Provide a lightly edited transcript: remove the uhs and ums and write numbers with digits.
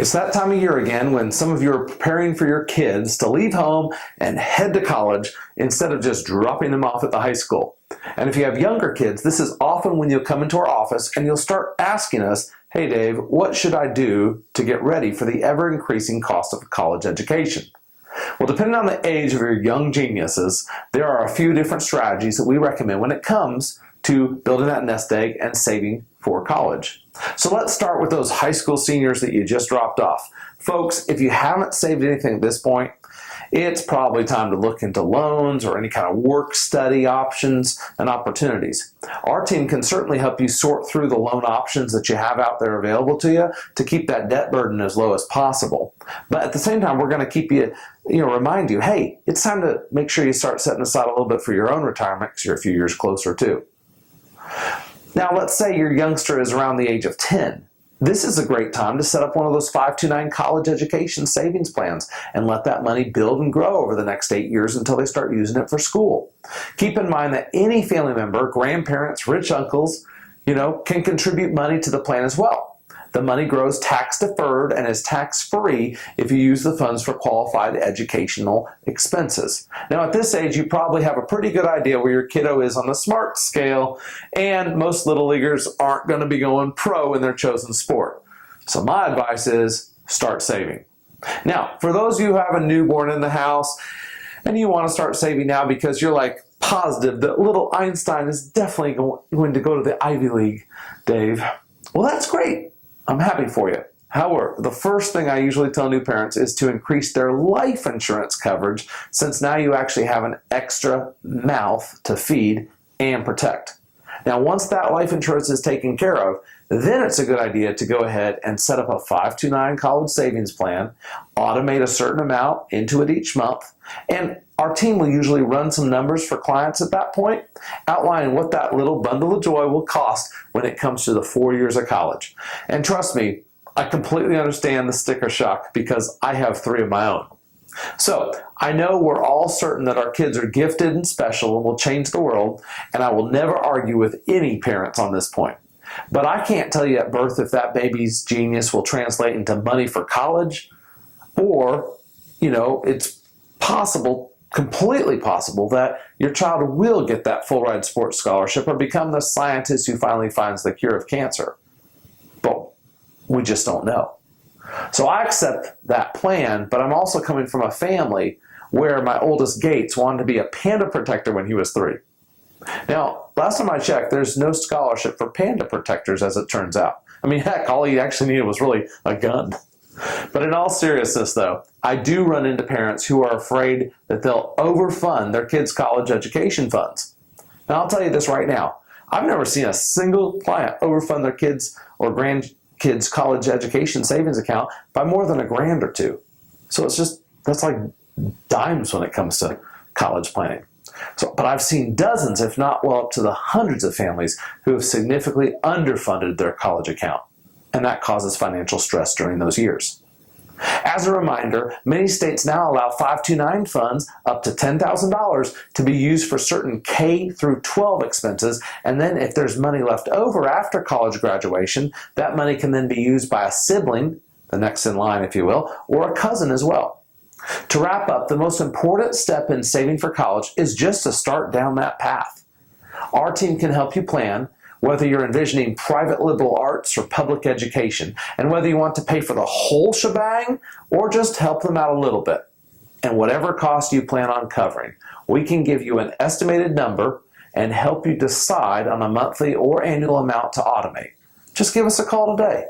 It's that time of year again when some of you are preparing for your kids to leave home and head to college instead of just dropping them off at the high school. And if you have younger kids, this is often when you'll come into our office and you'll start asking us, "Hey Dave, what should I do to get ready for the ever-increasing cost of a college education?" Well, depending on the age of your young geniuses, there are a few different strategies that we recommend when it comes to building that nest egg and saving for college. So let's start with those high school seniors that you just dropped off. Folks, if you haven't saved anything at this point, it's probably time to look into loans or any kind of work study options and opportunities. Our team can certainly help you sort through the loan options that you have out there available to you to keep that debt burden as low as possible. But at the same time, we're going to keep you, remind you, hey, it's time to make sure you start setting aside a little bit for your own retirement because you're a few years closer too. Now, let's say your youngster is around the age of 10. This is a great time to set up one of those 529 college education savings plans and let that money build and grow over the next 8 years until they start using it for school. Keep in mind that any family member, grandparents, rich uncles, can contribute money to the plan as well. The money grows tax deferred and is tax free if you use the funds for qualified educational expenses. Now at this age, you probably have a pretty good idea where your kiddo is on the SMART scale, and most little leaguers aren't going to be going pro in their chosen sport. So my advice is start saving. Now, for those of you who have a newborn in the house and you want to start saving now because you're like positive that little Einstein is definitely going to go to the Ivy League, Dave, well, that's great. I'm happy for you. However, the first thing I usually tell new parents is to increase their life insurance coverage, since now you actually have an extra mouth to feed and protect. Now, once that life insurance is taken care of, then it's a good idea to go ahead and set up a 529 college savings plan, automate a certain amount into it each month, and our team will usually run some numbers for clients at that point, outlining what that little bundle of joy will cost when it comes to the 4 years of college. And trust me, I completely understand the sticker shock because I have 3 of my own. So I know we're all certain that our kids are gifted and special and will change the world, and I will never argue with any parents on this point. But I can't tell you at birth if that baby's genius will translate into money for college, or, it's possible, completely possible, that your child will get that full ride sports scholarship or become the scientist who finally finds the cure of cancer. But we just don't know. So I accept that plan, but I'm also coming from a family where my oldest Gates wanted to be a panda protector when he was 3. Now, last time I checked, there's no scholarship for panda protectors, as it turns out. I mean, heck, all he actually needed was really a gun. But in all seriousness, though, I do run into parents who are afraid that they'll overfund their kids' college education funds. Now, I'll tell you this right now. I've never seen a single client overfund their kids' or grandkids' college education savings account by more than $1,000 or $2,000. So that's like dimes when it comes to college planning. But I've seen dozens, if not well up to the hundreds of families who have significantly underfunded their college account, and that causes financial stress during those years. As a reminder, many states now allow 529 funds up to $10,000 to be used for certain K through 12 expenses, and then if there's money left over after college graduation, that money can then be used by a sibling, the next in line if you will, or a cousin as well. To wrap up, the most important step in saving for college is just to start down that path. Our team can help you plan, whether you're envisioning private liberal arts or public education, and whether you want to pay for the whole shebang or just help them out a little bit. And whatever cost you plan on covering, we can give you an estimated number and help you decide on a monthly or annual amount to automate. Just give us a call today.